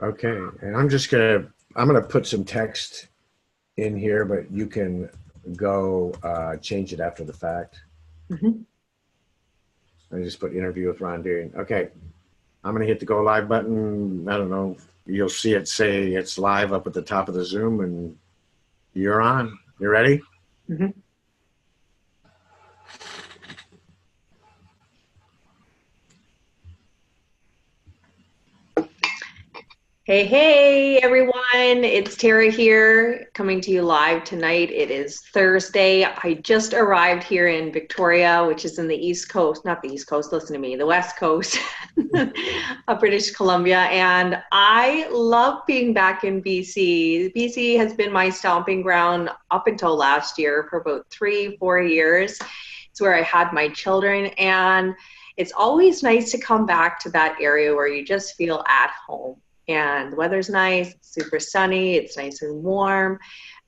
Okay, and I'm gonna put some text in here, but you can go change it after the fact. Mhm. I just put interview with Ron Deering. Okay, I'm gonna hit the go live button. I don't know. You'll see it say it's live up at the top of the Zoom, and you're on. You ready? Mhm. Hey, hey, everyone. It's Tara here coming to you live tonight. It is Thursday. I just arrived here in Victoria, which is in the East Coast, not the East Coast, listen to me, the West Coast of British Columbia. And I love being back in BC. BC has been my stomping ground up until last year for about 3, 4 years. It's where I had my children. And it's always nice to come back to that area where you just feel at home and the weather's nice, it's super sunny, it's nice and warm.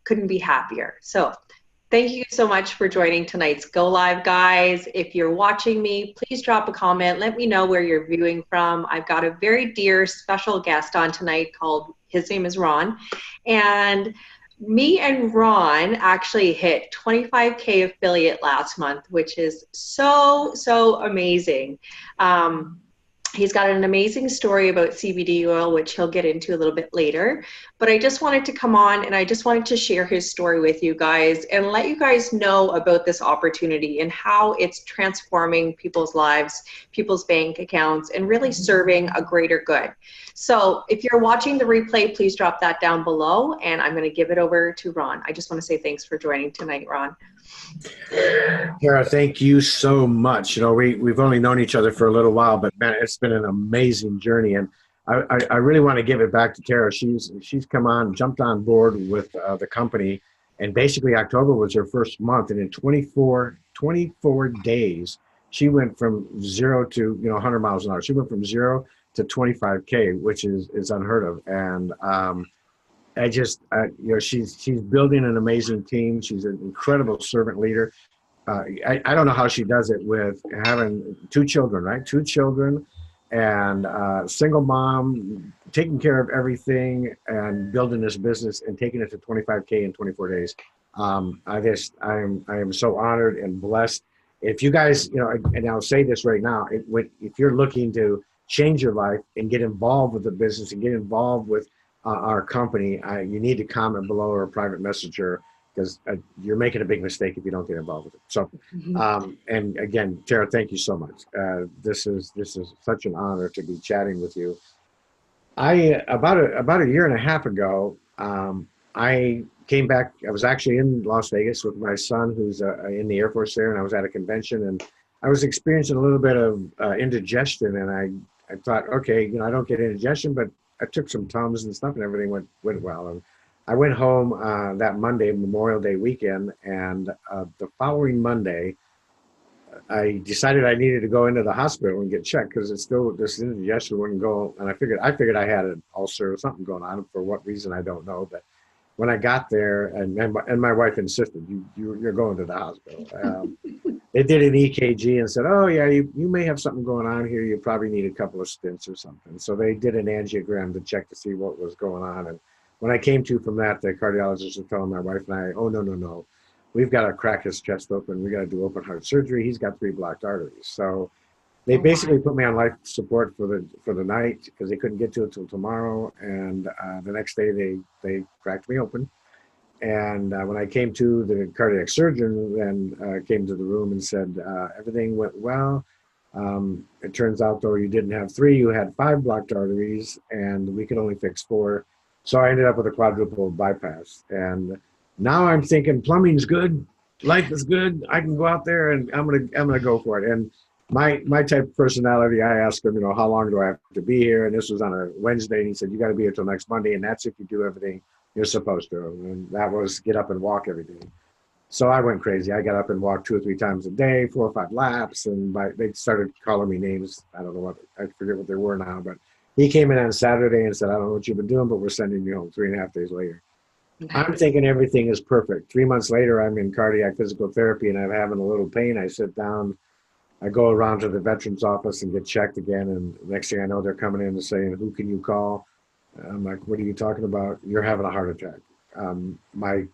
Couldn't be happier. So thank you so much for joining tonight's Go Live, guys. If you're watching me, please drop a comment. Let me know where you're viewing from. I've got a very dear special guest on tonight called, his name is Ron. And me and Ron actually hit 25K affiliate last month, which is so amazing. He's got an amazing story about CBD oil, which he'll get into a little bit later. But I just wanted to come on and I just wanted to share his story with you guys and let you guys know about this opportunity and how it's transforming people's lives, people's bank accounts, and really serving a greater good. So if you're watching the replay, please drop that down below and I'm going to give it over to Ron. I just want to say thanks for joining tonight, Ron. Tara, thank you so much. You know, we've only known each other for a little while, but man, it's been an amazing journey, and I really want to give it back to Tara. She's come on, jumped on board with the company, and basically October was her first month, and in 24 days, she went from zero to 100 miles an hour. She went from zero to 25K, which is unheard of, and she's building an amazing team. She's an incredible servant leader. I don't know how she does it with having two children, right? Two children and single mom, taking care of everything and building this business and taking it to 25K in 24 days. I am so honored and blessed. If you guys, and I'll say this right now, if you're looking to change your life and get involved with the business and get involved with our company, you need to comment below or a private messenger because you're making a big mistake if you don't get involved with it. So, and again, Tara, thank you so much. This is such an honor to be chatting with you. About a year and a half ago, I came back. I was actually in Las Vegas with my son, who's in the Air Force there, and I was at a convention, and I was experiencing a little bit of indigestion, and I thought, okay, I don't get indigestion, but I took some Tums and stuff, and everything went well. And I went home that Monday, Memorial Day weekend, and the following Monday, I decided I needed to go into the hospital and get checked because it's still this indigestion wouldn't go. And I figured I had an ulcer or something going on. For what reason I don't know. But when I got there, and my wife insisted, you're going to the hospital. They did an EKG and said, oh yeah, you may have something going on here. You probably need a couple of stents or something. So they did an angiogram to check to see what was going on. And when I came to from that, the cardiologist was telling my wife and I, oh no, we've got to crack his chest open. We got to do open heart surgery. He's got 3 blocked arteries. So they basically put me on life support for the night because they couldn't get to it till tomorrow. And the next day they cracked me open. And when I came to, the cardiac surgeon then came to the room and said, everything went well. It turns out, though, you didn't have 3, you had 5 blocked arteries, and we could only fix 4. So I ended up with a quadruple bypass. And now I'm thinking plumbing's good, life is good. I can go out there and I'm gonna go for it. And my type of personality, I asked him, how long do I have to be here? And this was on a Wednesday, and he said, you got to be here till next Monday, and that's if you do everything you're supposed to. And that was get up and walk every day. So I went crazy. I got up and walked 2 or 3 times a day, 4 or 5 laps, and they started calling me names. I don't know I forget what they were now, but he came in on Saturday and said, I don't know what you've been doing, but we're sending you home 3.5 days later. I'm thinking everything is perfect. 3 months later, I'm in cardiac physical therapy and I'm having a little pain. I sit down, I go around to the veterans office and get checked again. And next thing I know, they're coming in and saying, who can you call? I'm like, what are you talking about? You're having a heart attack. My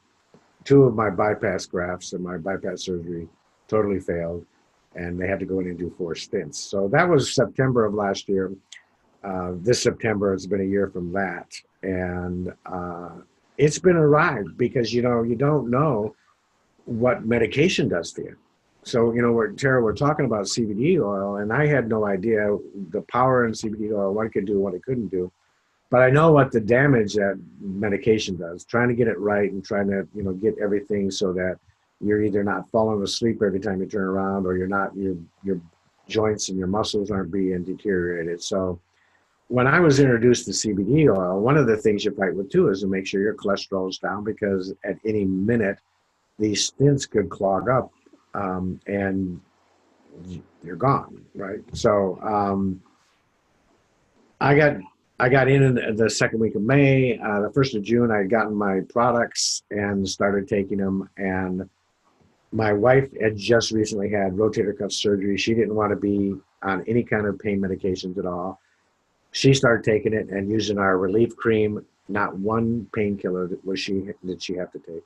two of my bypass grafts and my bypass surgery totally failed, and they had to go in and do 4 stents. So that was September of last year. This September, it's been a year from that, and it's been a ride because you don't know what medication does to you. So Tara, we're talking about CBD oil, and I had no idea the power in CBD oil, what it could do, what it couldn't do. But I know what the damage that medication does. Trying to get it right and trying to get everything so that you're either not falling asleep every time you turn around, or you're not your joints and your muscles aren't being deteriorated. So when I was introduced to CBD oil, one of the things you fight with too is to make sure your cholesterol is down, because at any minute these stents could clog up, and you're gone, right? So I got I got in the second week of May. The 1st of June, I had gotten my products and started taking them. And my wife had just recently had rotator cuff surgery. She didn't want to be on any kind of pain medications at all. She started taking it and using our relief cream. Not one painkiller did she have to take.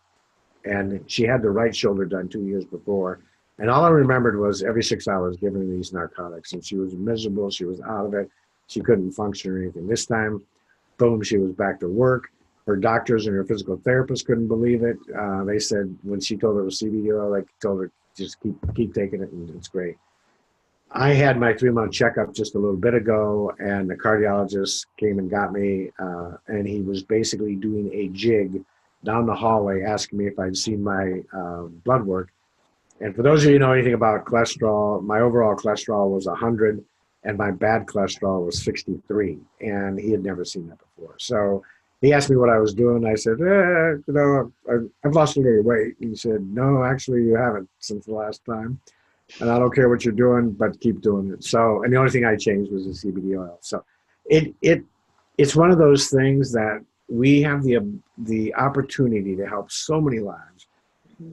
And she had the right shoulder done 2 years before. And all I remembered was every 6 hours giving her these narcotics. And she was miserable. She was out of it. She couldn't function or anything. This time, boom, she was back to work. Her doctors and her physical therapist couldn't believe it. They said when she told her it was CBD oil, they told her just keep taking it, and it's great. I had my 3-month checkup just a little bit ago, and the cardiologist came and got me, and he was basically doing a jig down the hallway, asking me if I'd seen my blood work. And for those of you who know anything about cholesterol, my overall cholesterol was 100, and my bad cholesterol was 63, and he had never seen that before. So he asked me what I was doing. I said, I've lost a little weight. He said, no, actually, you haven't since the last time. And I don't care what you're doing, but keep doing it. So, and the only thing I changed was the CBD oil. So it's one of those things that we have the opportunity to help so many lives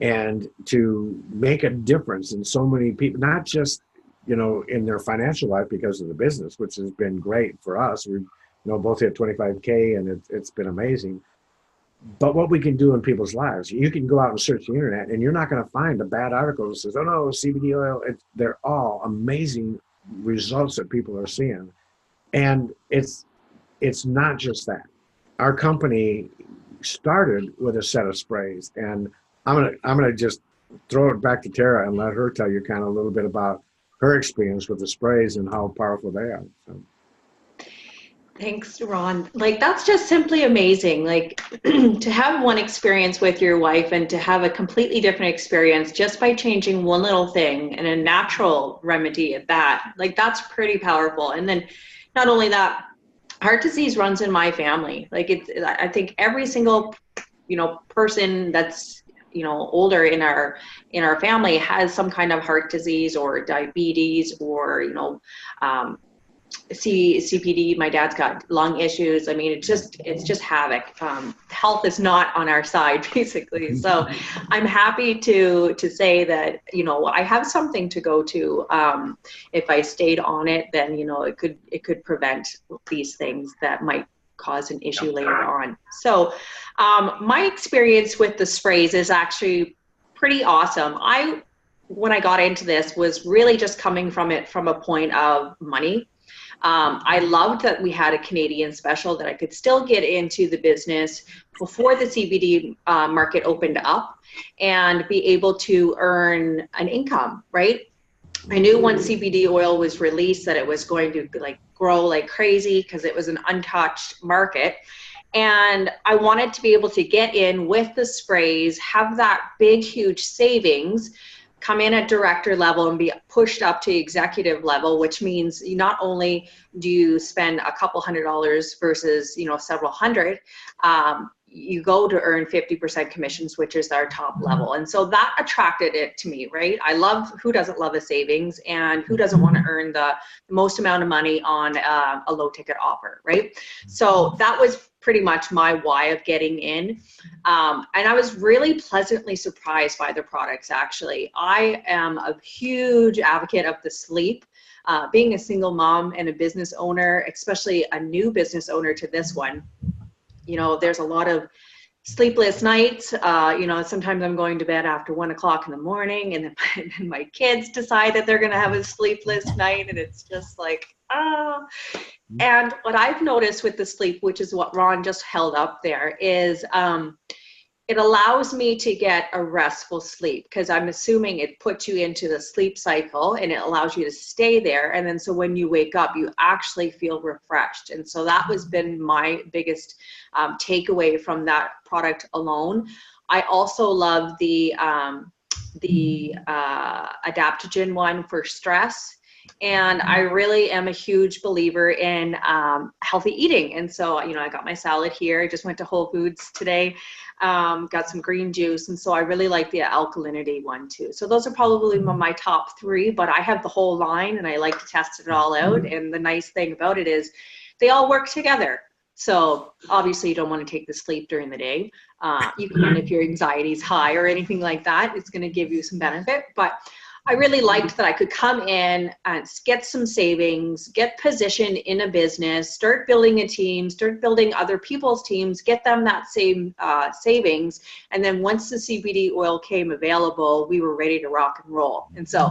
and to make a difference in so many people, not just in their financial life because of the business, which has been great for us. We both hit 25K, and it's been amazing. But what we can do in people's lives, you can go out and search the internet, and you're not going to find a bad article that says, "Oh no, CBD oil." They're all amazing results that people are seeing, and it's not just that. Our company started with a set of sprays, and I'm gonna just throw it back to Tara and let her tell you kind of a little bit about her experience with the sprays and how powerful they are. So. Thanks, Ron. Like, that's just simply amazing. Like, to have one experience with your wife and to have a completely different experience just by changing one little thing and a natural remedy at that, like, that's pretty powerful. And then not only that, heart disease runs in my family. Like, I think every single, person that's, older in our family has some kind of heart disease or diabetes or, CPD. My dad's got lung issues. I mean, it's just havoc. Health is not on our side, basically. So I'm happy to say that I have something to go to. If I stayed on it, then it could prevent these things that might cause an issue later on. So my experience with the sprays is actually pretty awesome. When I got into this was really just coming from it from a point of money. I loved that we had a Canadian special, that I could still get into the business before the CBD market opened up and be able to earn an income, right? I knew once CBD oil was released that it was going to grow like crazy because it was an untouched market. And I wanted to be able to get in with the sprays, have that big, huge savings, come in at director level and be pushed up to executive level, which means not only do you spend a couple $100 versus, several hundred, you go to earn 50% commissions, which is our top level. And so that attracted it to me, right? Who doesn't love a savings, and who doesn't want to earn the most amount of money on a low ticket offer, right? So that was pretty much my why of getting in. And I was really pleasantly surprised by the products, actually. I am a huge advocate of the sleep. Being a single mom and a business owner, especially a new business owner to this one, you know, there's a lot of sleepless nights. You know, sometimes I'm going to bed after 1 o'clock in the morning, and then my kids decide that they're going to have a sleepless night, and it's just like, ah. And what I've noticed with the sleep, which is what Ron just held up there, is it allows me to get a restful sleep, because I'm assuming it puts you into the sleep cycle and it allows you to stay there. And then so when you wake up, you actually feel refreshed. And so that has been my biggest takeaway from that product alone. I also love the adaptogen one for stress. And I really am a huge believer in healthy eating. And so, you know, I got my salad here. I just went to Whole Foods today, got some green juice. And so I really like the alkalinity one too. So those are probably my top three, but I have the whole line and I like to test it all out. And the nice thing about it is they all work together. So obviously you don't want to take the sleep during the day. You can, if your anxiety is high or anything like that, it's going to give you some benefit. But I really liked that I could come in and get some savings, get positioned in a business, start building a team, start building other people's teams, get them that same savings. And then once the CBD oil came available, we were ready to rock and roll. And so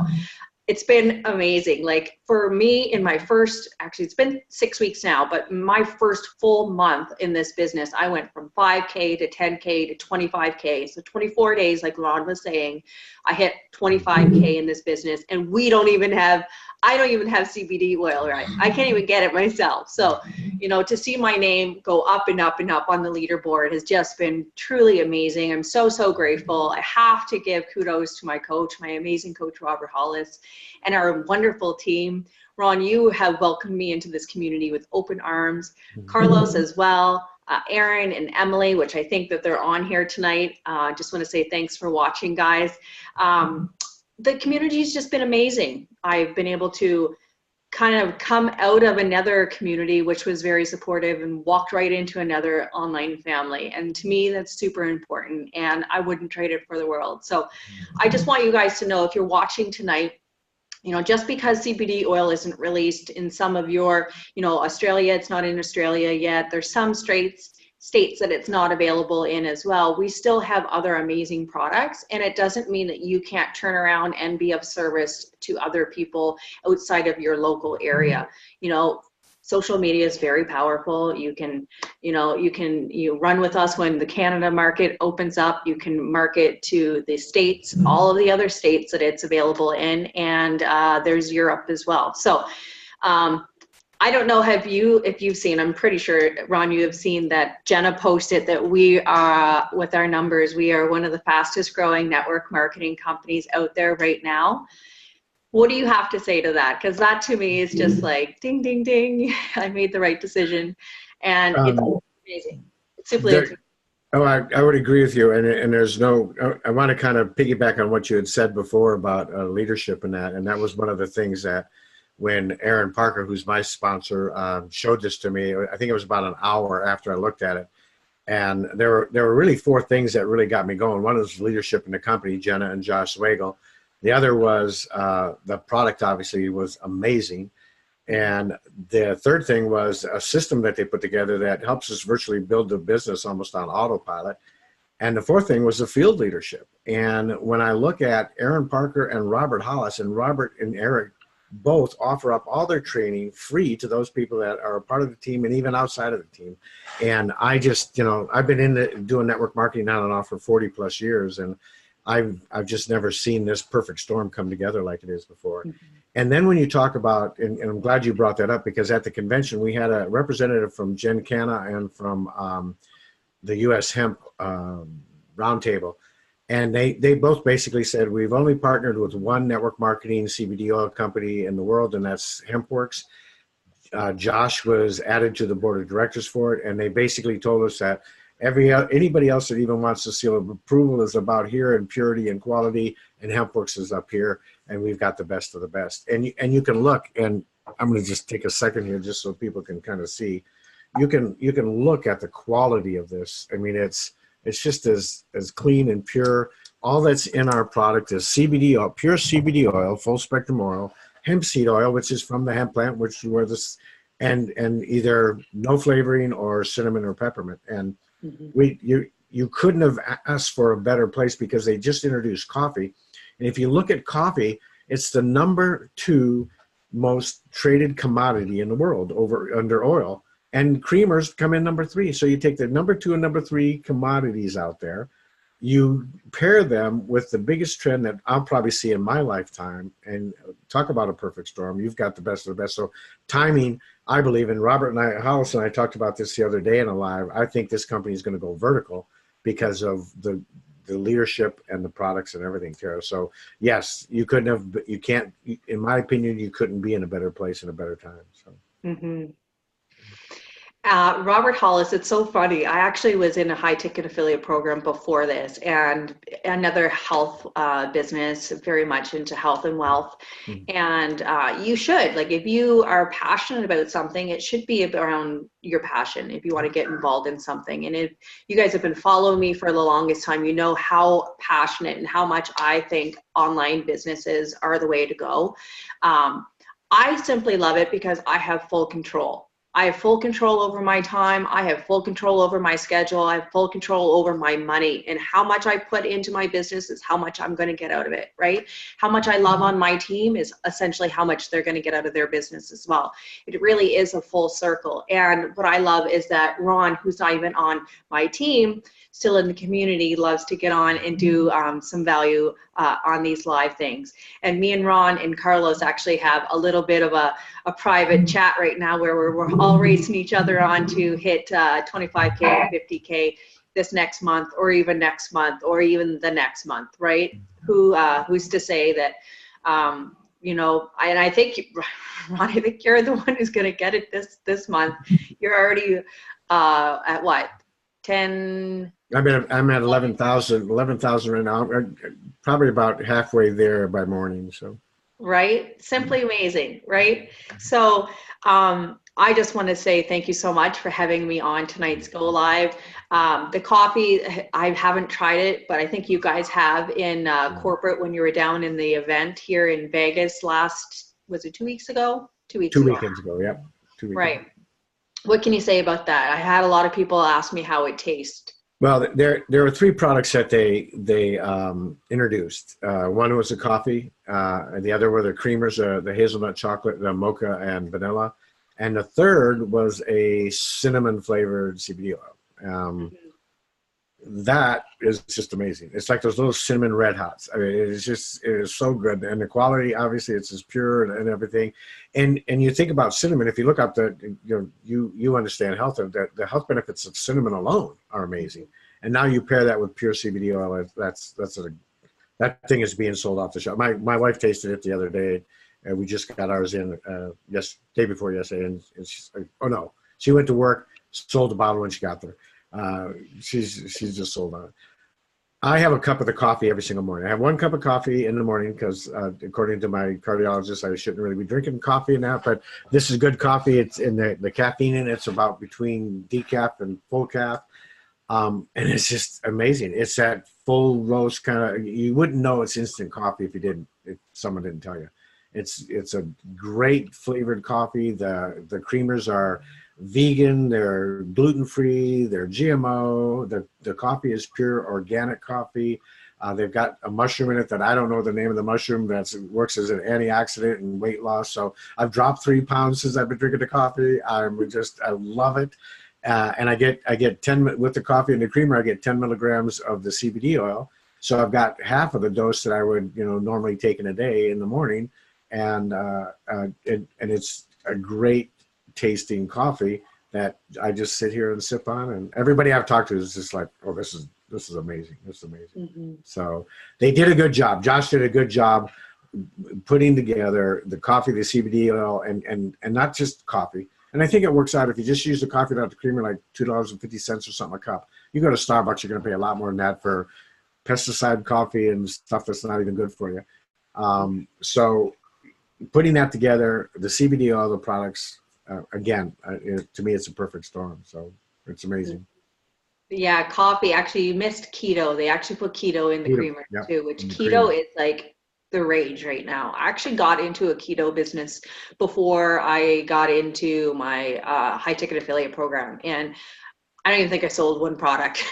it's been amazing. Like for me in my first, actually it's been 6 weeks now, but my first full month in this business, I went from 5K to 10K to 25K. So 24 days, like Ron was saying, I hit 25K in this business, and I don't even have CBD oil, right? I can't even get it myself. So, you know, to see my name go up and up and up on the leaderboard has just been truly amazing. I'm so, so grateful. I have to give kudos to my coach, my amazing coach, Robert Hollis, and our wonderful team. Ron, you have welcomed me into this community with open arms. Carlos as well. Aaron and Emily, which I think that they're on here tonight. Just want to say thanks for watching, guys. The community's just been amazing. I've been able to kind of come out of another community, which was very supportive, and walked right into another online family. And to me, that's super important, and I wouldn't trade it for the world. So I just want you guys to know, if you're watching tonight, you know, just because CBD oil isn't released in some of your, you know, Australia, it's not in Australia yet. There's some states that it's not available in as well. We still have other amazing products, and it doesn't mean that you can't turn around and be of service to other people outside of your local area. You know, social media is very powerful. You can run with us when the Canada market opens up. You can market to the states, all of the other states that it's available in, and there's Europe as well. So I don't know if you've seen, I'm pretty sure, Ron, you have seen that Jenna posted that we are, with our numbers, we are one of the fastest growing network marketing companies out there right now. What do you have to say to that? Because that to me is just like, ding, ding, ding, I made the right decision. And it's amazing. It's simply amazing. Oh, I would agree with you. And there's no, I want to kind of piggyback on what you had said before about leadership and that. And that was one of the things that when Aaron Parker, who's my sponsor, showed this to me, I think it was about an hour after I looked at it. And there were really four things that really got me going. One was leadership in the company, Jenna and Josh Swagel. The other was the product obviously was amazing. And the third thing was a system that they put together that helps us virtually build the business almost on autopilot. And the fourth thing was the field leadership. And when I look at Aaron Parker and Robert Hollis, and Robert and Eric both offer up all their training free to those people that are a part of the team and even outside of the team. And I just, you know, I've been doing network marketing on and off for 40 plus years. And I've just never seen this perfect storm come together like it is before. Mm-hmm. And then when you talk about, and I'm glad you brought that up, because at the convention, we had a representative from Gen Canna and from the U.S. Hemp Roundtable. And they both basically said, we've only partnered with one network marketing CBD oil company in the world, and that's HempWorks. Josh was added to the board of directors for it, and they basically told us that anybody else that even wants to seal of approval is about here, and purity and quality, and HempWorks is up here, and we've got the best of the best. And you can look, and I'm going to just take a second here just so people can kind of see. you can look at the quality of this. I mean, it's just as clean and pure. All that's in our product is CBD oil, pure CBD oil, full spectrum oil, hemp seed oil, which is from the hemp plant, which is where this, and either no flavoring or cinnamon or peppermint. And you couldn't have asked for a better place because they just introduced coffee. And if you look at coffee, it's the #2 most traded commodity in the world under oil. And creamers come in #3. So you take the #2 and #3 commodities out there, you pair them with the biggest trend that I'll probably see in my lifetime, and talk about a perfect storm. You've got the best of the best. So timing, I believe, and Hollis and I talked about this the other day in a live, I think this company is going to go vertical because of the leadership and the products and everything, Tara. So yes, you can't, in my opinion, you couldn't be in a better place in a better time. So. Robert Hollis, it's so funny. I actually was in a high ticket affiliate program before this, and another health business, very much into health and wealth. And you should, like, if you are passionate about something, it should be around your passion if you want to get involved in something. And if you guys have been following me for the longest time, you know how passionate and how much I think online businesses are the way to go. I simply love it because I have full control. I have full control over my time. I have full control over my schedule. I have full control over my money, and how much I put into my business is how much I'm going to get out of it, right? How much I love on my team is essentially how much they're going to get out of their business as well. It really is a full circle. And what I love is that Ron, who's not even on my team, still in the community, loves to get on and do some value on these live things. And me and Ron and Carlos actually have a little bit of a private chat right now where we're all racing each other on to hit 25K or 50K this next month, or even next month, or even the next month, right? Who's to say that, you know, and I think, Ron, I think you're the one who's going to get it this month. You're already at what? 10. I'm at 11,000 right now. I'm probably about halfway there by morning. So. Right? Simply amazing, right? So I just want to say thank you so much for having me on tonight's Go Live. The coffee, I haven't tried it, but I think you guys have in corporate when you were down in the event here in Vegas was it 2 weeks ago? 2 weeks ago. 2 weekends ago, yep. 2 weekends. Right. What can you say about that? I had a lot of people ask me how it tastes. Well, there were 3 products that they introduced. One was the coffee, and the other were the creamers, the hazelnut chocolate, the mocha, and vanilla. And the third was a cinnamon flavored CBD oil. That is just amazing. It's like those little cinnamon red hots. I mean, it is so good. And the quality, obviously, it's as pure and everything. And you think about cinnamon, if you look up you understand health, the health benefits of cinnamon alone are amazing. And now you pair that with pure CBD oil, that thing is being sold off the shelf. My wife tasted it the other day, and we just got ours in day before yesterday, and she's like, oh no, she went to work, sold the bottle when she got there. She's just sold on it. I have a cup of the coffee every single morning. I have 1 cup of coffee in the morning because according to my cardiologist, I shouldn't really be drinking coffee now, but this is good coffee. It's in the caffeine in it's about between decaf and full caf. And it's just amazing. It's that full roast kind of, you wouldn't know it's instant coffee if someone didn't tell you. It's a great flavored coffee. The creamers are vegan, they're gluten-free, they're GMO. The coffee is pure organic coffee. They've got a mushroom in it that I don't know the name of the mushroom that works as an antioxidant and weight loss. So I've dropped 3 pounds since I've been drinking the coffee. I love it. And I get 10 with the coffee and the creamer. I get 10 milligrams of the CBD oil. So I've got half of the dose that I would normally take in a day in the morning, and it's a great tasting coffee that I just sit here and sip on. And everybody I've talked to is just like, oh, this is amazing. This is amazing. So they did a good job. Josh did a good job putting together the coffee, the CBD oil, and not just coffee. And I think it works out if you just use the coffee without the creamer, like $2.50 or something a cup. You go to Starbucks, you're going to pay a lot more than that for pesticide coffee and stuff that's not even good for you. So putting that together, the CBD oil, the products, again, to me, it's a perfect storm. So it's amazing. Yeah, coffee. Actually, you missed keto. They actually put keto in the Keto, creamer yep, too, which in the keto creamer. is like the rage right now. I actually got into a keto business before I got into my high ticket affiliate program. And I don't even think I sold one product.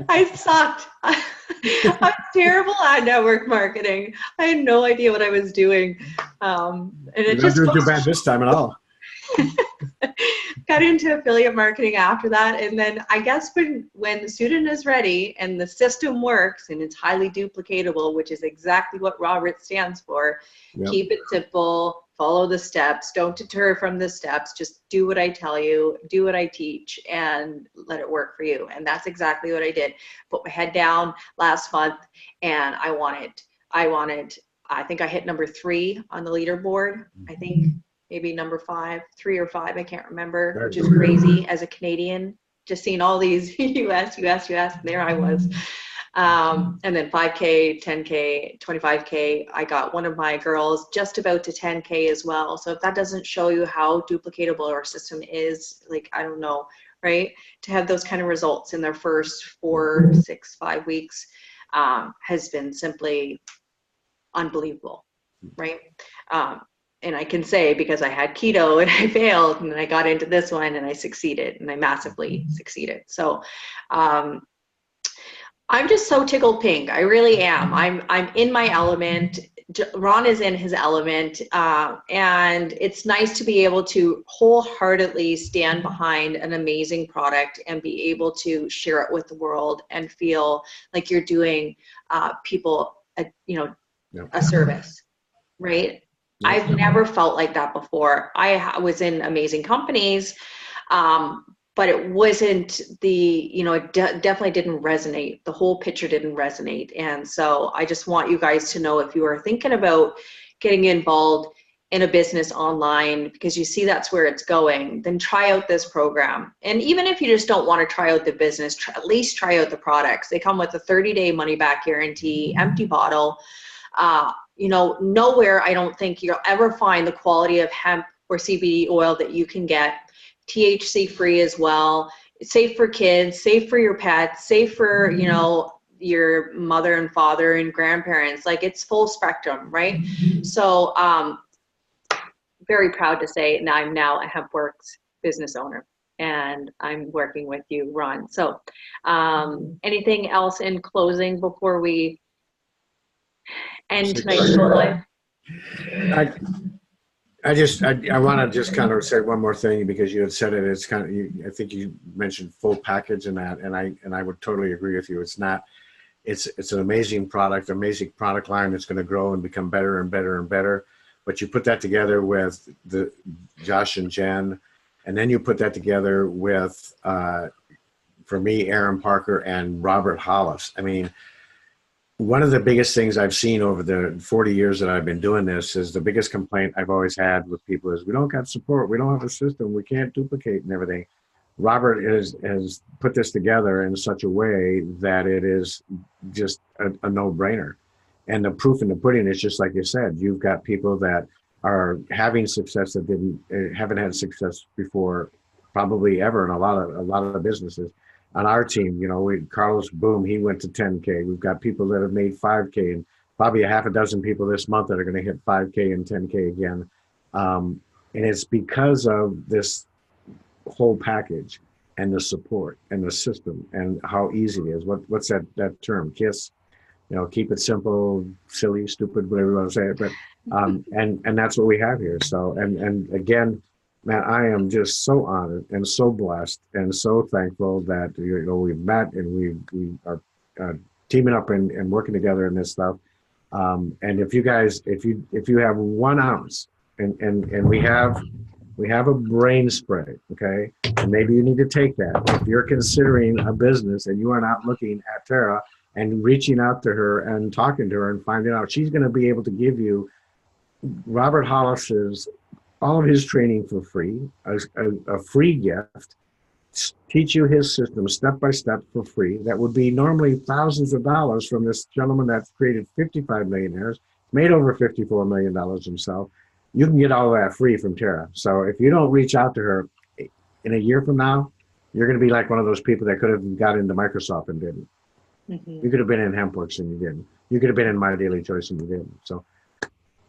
I sucked. I'm terrible at network marketing. I had no idea what I was doing. And it You're not just doing too goes bad this time at all. got into affiliate marketing after that. And then I guess when the student is ready and the system works and it's highly duplicatable, which is exactly what Robert stands for, Yep. keep it simple, follow the steps, don't deter from the steps, just do what I tell you, do what I teach, and let it work for you. And that's exactly what I did. Put my head down last month and I think I hit number 3 on the leaderboard. I think maybe number 5, 3 or 5, I can't remember, which is crazy as a Canadian, just seeing all these US, and there I was. And then 5K, 10K, 25K, I got one of my girls just about to 10K as well. So if that doesn't show you how duplicatable our system is, like, I don't know, right? To have those kind of results in their first 4, 6, 5 weeks has been simply unbelievable, right? And I can say because I had keto and I failed, and then I got into this one and I succeeded, and I massively succeeded. So I'm just so tickled pink. I really am. I'm in my element. Ron is in his element, and it's nice to be able to wholeheartedly stand behind an amazing product and be able to share it with the world and feel like you're doing people a service, right? I've never felt like that before. I was in amazing companies, but it wasn't it definitely didn't resonate. The whole picture didn't resonate. And so I just want you guys to know, if you are thinking about getting involved in a business online because you see that's where it's going, then try out this program. And even if you just don't want to try out the business, at least try out the products. They come with a 30-day money-back guarantee, empty bottle. Nowhere I don't think you'll ever find the quality of hemp or CBD oil that you can get. THC free as well. It's safe for kids, safe for your pets, safe for, your mother and father and grandparents. Like, it's full spectrum, right? So very proud to say that I'm now a HempWorks business owner, and I'm working with you, Ron. So anything else in closing before we end tonight's show live? I want to just kind of say one more thing, because you had said it. It's kind of, I think you mentioned full package in that, and I would totally agree with you. It's not. It's an amazing product line that's going to grow and become better and better and better. But you put that together with the Josh and Jen, and then you put that together with, for me, Aaron Parker and Robert Hollis. I mean, one of the biggest things I've seen over the 40 years that I've been doing this is the biggest complaint I've always had with people is we don't got support, we don't have a system, we can't duplicate and everything. Robert has put this together in such a way that it is just a no-brainer. And the proof in the pudding is just like you said. You've got people that are having success that haven't had success before, probably ever, in a lot of businesses. On our team, Carlos Boom, he went to 10K. We've got people that have made 5K, and probably a half a dozen people this month that are going to hit 5K and 10K again. And it's because of this whole package and the support and the system and how easy it is. What's that term? KISS. Keep it simple, silly, stupid, whatever you want to say it. But and that's what we have here. So and again, man, I am just so honored and so blessed and so thankful that we've met and we are teaming up and working together in this stuff. And if you guys, if you have 1 ounce, and we have a brain spray, okay, and maybe you need to take that. If you're considering a business and you are not looking at Tara and reaching out to her and talking to her and finding out, she's going to be able to give you Robert Hollis's all of his training for free, a free gift, teach you his system step by step for free. That would be normally thousands of dollars from this gentleman that's created 55 millionaires, made over $54 million himself. you can get all of that free from Tara. So if you don't reach out to her in a year from now, you're going to be like one of those people that could have got into Microsoft and didn't. Mhm. You could have been in HempWorks and you didn't. You could have been in My Daily Choice and you didn't. So,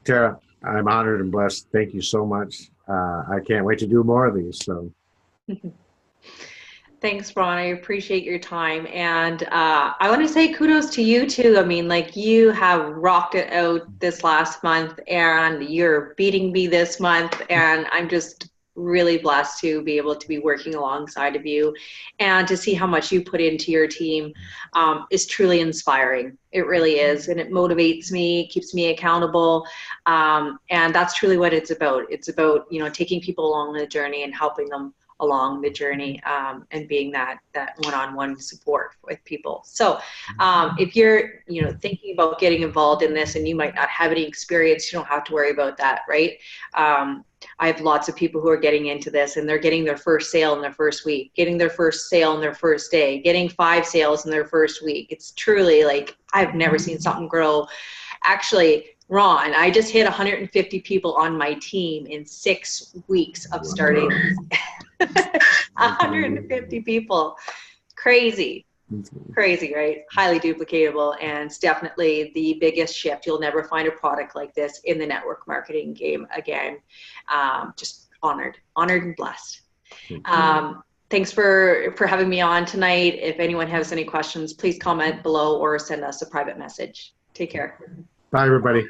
Tara, I'm honored and blessed. Thank you so much. I can't wait to do more of these. So, Thanks, Ron. I appreciate your time. And I want to say kudos to you too. I mean, like you have rocked it out this last month and you're beating me this month. And I'm just really blessed to be able to be working alongside of you and to see how much you put into your team is truly inspiring. It really is. And it motivates me, keeps me accountable. And that's truly what it's about. It's about, you know, taking people along the journey and helping them along the journey and being that one-on-one support with people. So if you're thinking about getting involved in this and you might not have any experience, you don't have to worry about that, right? I have lots of people who are getting into this and they're getting their first sale in their first week, getting their first sale in their first day, getting 5 sales in their first week. It's truly like I've never seen something grow. Actually, Ron, I just hit 150 people on my team in 6 weeks of starting. 150 people. Crazy. Crazy, right? Highly duplicatable, and it's definitely the biggest shift. You'll never find a product like this in the network marketing game again. Just honored and blessed. Thanks for having me on tonight. If anyone has any questions, please comment below or send us a private message. Take care. bye, everybody.